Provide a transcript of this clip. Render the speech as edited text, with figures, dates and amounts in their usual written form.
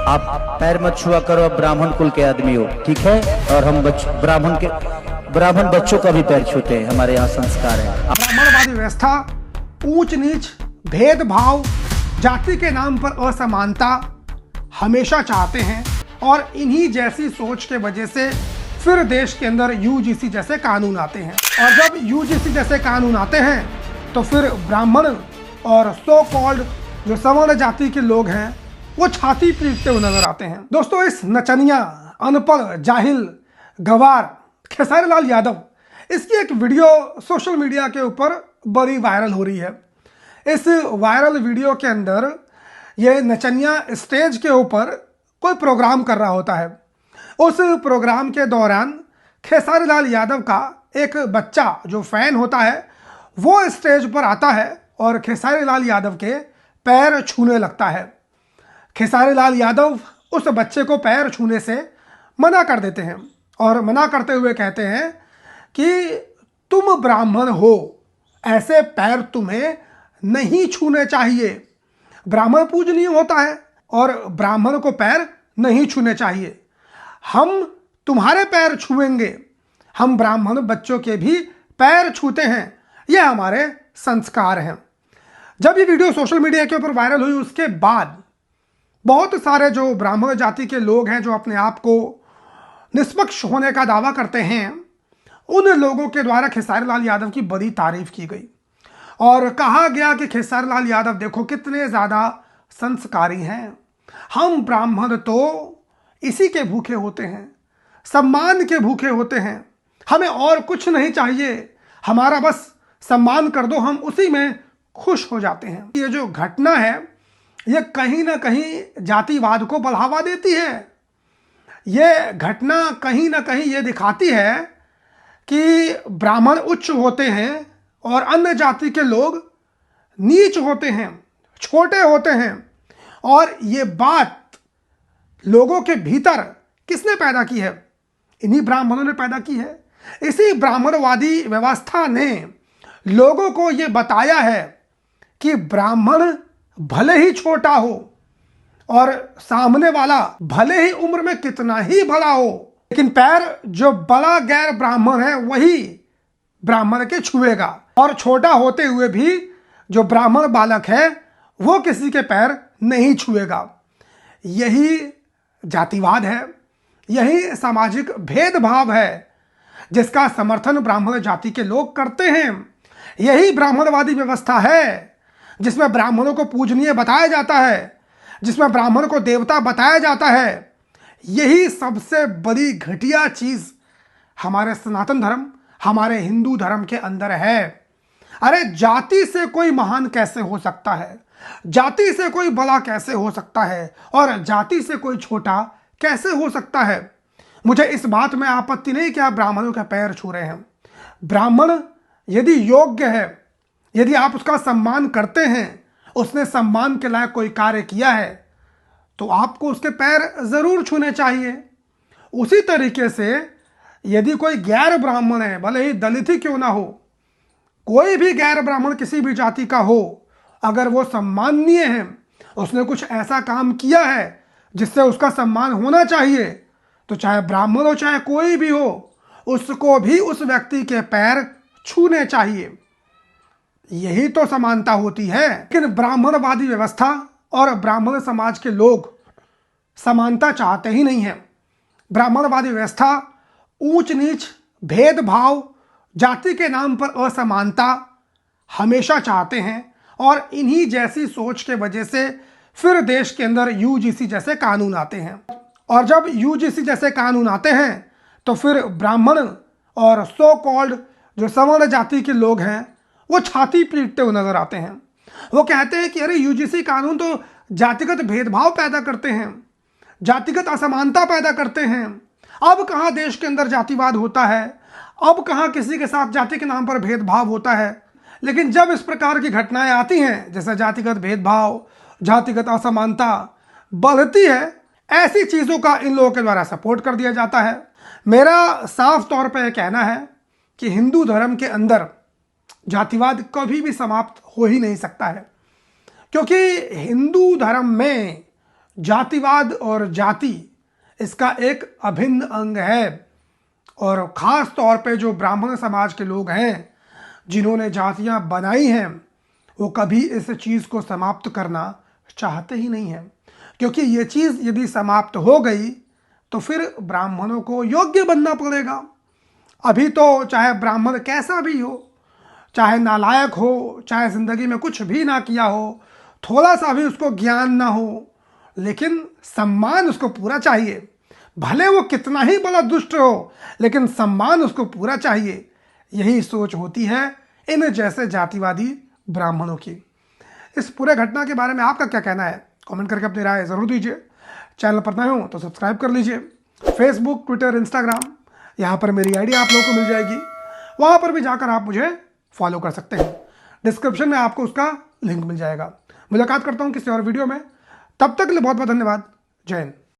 आप पैर मत छुआ करो, आप ब्राह्मण कुल के आदमी हो, ठीक है। और हम ब्राह्मण बच्चों का भी पैर छूते हैं, हमारे यहाँ संस्कार है। ब्राह्मणवादी व्यवस्था ऊंच नीच, भेदभाव, जाति के नाम पर असमानता हमेशा चाहते हैं और इन्हीं जैसी सोच के वजह से फिर देश के अंदर यूजीसी जैसे कानून आते हैं। और जब यूजीसी जैसे कानून आते हैं तो फिर ब्राह्मण और सो कॉल्ड जो सवर्ण जाति के लोग हैं वो छाती पीटते हुए नजर आते हैं। दोस्तों, इस नचनिया, अनपढ़, जाहिल, गवार खेसारी लाल यादव, इसकी एक वीडियो सोशल मीडिया के ऊपर बड़ी वायरल हो रही है। इस वायरल वीडियो के अंदर ये नचनिया स्टेज के ऊपर कोई प्रोग्राम कर रहा होता है। उस प्रोग्राम के दौरान खेसारी लाल यादव का एक बच्चा जो फैन होता है वो स्टेज पर आता है और खेसारी लाल यादव के पैर छूने लगता है। खेसारी लाल यादव उस बच्चे को पैर छूने से मना कर देते हैं और मना करते हुए कहते हैं कि तुम ब्राह्मण हो, ऐसे पैर तुम्हें नहीं छूने चाहिए। ब्राह्मण पूजनीय होता है और ब्राह्मण को पैर नहीं छूने चाहिए। हम तुम्हारे पैर छुएंगे, हम ब्राह्मण बच्चों के भी पैर छूते हैं, यह हमारे संस्कार हैं। जब ये वीडियो सोशल मीडिया के ऊपर वायरल हुई उसके बाद बहुत सारे जो ब्राह्मण जाति के लोग हैं जो अपने आप को निष्पक्ष होने का दावा करते हैं, उन लोगों के द्वारा खेसारी लाल यादव की बड़ी तारीफ की गई और कहा गया कि खेसारी लाल यादव देखो कितने ज़्यादा संस्कारी हैं। हम ब्राह्मण तो इसी के भूखे होते हैं, सम्मान के भूखे होते हैं, हमें और कुछ नहीं चाहिए, हमारा बस सम्मान कर दो, हम उसी में खुश हो जाते हैं। ये जो घटना है ये कहीं ना कहीं जातिवाद को बढ़ावा देती है। ये घटना कहीं ना कहीं ये दिखाती है कि ब्राह्मण उच्च होते हैं और अन्य जाति के लोग नीच होते हैं, छोटे होते हैं। और ये बात लोगों के भीतर किसने पैदा की है? इन्हीं ब्राह्मणों ने पैदा की है। इसी ब्राह्मणवादी व्यवस्था ने लोगों को ये बताया है कि ब्राह्मण भले ही छोटा हो और सामने वाला भले ही उम्र में कितना ही बड़ा हो, लेकिन पैर जो बड़ा गैर ब्राह्मण है वही ब्राह्मण के छुएगा। और छोटा होते हुए भी जो ब्राह्मण बालक है वो किसी के पैर नहीं छुएगा। यही जातिवाद है, यही सामाजिक भेदभाव है जिसका समर्थन ब्राह्मण जाति के लोग करते हैं। यही ब्राह्मणवादी व्यवस्था है जिसमें ब्राह्मणों को पूजनीय बताया जाता है, जिसमें ब्राह्मण को देवता बताया जाता है। यही सबसे बड़ी घटिया चीज हमारे सनातन धर्म, हमारे हिंदू धर्म के अंदर है। अरे जाति से कोई महान कैसे हो सकता है? जाति से कोई बड़ा कैसे हो सकता है? और जाति से कोई छोटा कैसे हो सकता है? मुझे इस बात में आपत्ति नहीं कि आप ब्राह्मणों के पैर छू रहे हैं। ब्राह्मण यदि योग्य है, यदि आप उसका सम्मान करते हैं, उसने सम्मान के लायक कोई कार्य किया है, तो आपको उसके पैर जरूर छूने चाहिए। उसी तरीके से यदि कोई गैर ब्राह्मण है, भले ही दलित ही क्यों ना हो, कोई भी गैर ब्राह्मण किसी भी जाति का हो, अगर वो सम्माननीय है, उसने कुछ ऐसा काम किया है जिससे उसका सम्मान होना चाहिए, तो चाहे ब्राह्मण हो चाहे कोई भी हो, उसको भी उस व्यक्ति के पैर छूने चाहिए। यही तो समानता होती है। लेकिन ब्राह्मणवादी व्यवस्था और ब्राह्मण समाज के लोग समानता चाहते ही नहीं है। ब्राह्मणवादी व्यवस्था ऊंच नीच, भेदभाव, जाति के नाम पर असमानता हमेशा चाहते हैं और इन्हीं जैसी सोच के वजह से फिर देश के अंदर यूजीसी जैसे कानून आते हैं। और जब यूजीसी जैसे कानून आते हैं तो फिर ब्राह्मण और सो कॉल्ड जो सवर्ण जाति के लोग हैं वो छाती पीटते हुए नजर आते हैं। वो कहते हैं कि अरे यूजीसी कानून तो जातिगत भेदभाव पैदा करते हैं, जातिगत असमानता पैदा करते हैं। अब कहाँ देश के अंदर जातिवाद होता है, अब कहाँ किसी के साथ जाति के नाम पर भेदभाव होता है। लेकिन जब इस प्रकार की घटनाएं आती हैं, जैसे जातिगत भेदभाव, जातिगत असमानता बढ़ती है, ऐसी चीज़ों का इन लोगों के द्वारा सपोर्ट कर दिया जाता है। मेरा साफ तौर पर यह कहना है कि हिंदू धर्म के अंदर जातिवाद कभी भी समाप्त हो ही नहीं सकता है, क्योंकि हिंदू धर्म में जातिवाद और जाति इसका एक अभिन्न अंग है। और ख़ास तौर पे जो ब्राह्मण समाज के लोग हैं जिन्होंने जातियां बनाई हैं, वो कभी इस चीज़ को समाप्त करना चाहते ही नहीं हैं, क्योंकि ये चीज़ यदि समाप्त हो गई तो फिर ब्राह्मणों को योग्य बनना पड़ेगा। अभी तो चाहे ब्राह्मण कैसा भी हो, चाहे नालायक हो, चाहे ज़िंदगी में कुछ भी ना किया हो, थोड़ा सा भी उसको ज्ञान ना हो, लेकिन सम्मान उसको पूरा चाहिए। भले वो कितना ही बड़ा दुष्ट हो, लेकिन सम्मान उसको पूरा चाहिए। यही सोच होती है इन जैसे जातिवादी ब्राह्मणों की। इस पूरे घटना के बारे में आपका क्या कहना है? कमेंट करके अपनी राय ज़रूर दीजिए। चैनल पर नए हो तो सब्सक्राइब कर लीजिए। फेसबुक, ट्विटर, इंस्टाग्राम, यहाँ पर मेरी आईडी आप लोगों को मिल जाएगी, वहाँ पर भी जाकर आप मुझे फॉलो कर सकते हैं। डिस्क्रिप्शन में आपको उसका लिंक मिल जाएगा। मुलाकात करता हूँ किसी और वीडियो में, तब तक के लिए बहुत बहुत धन्यवाद। जय हिंद।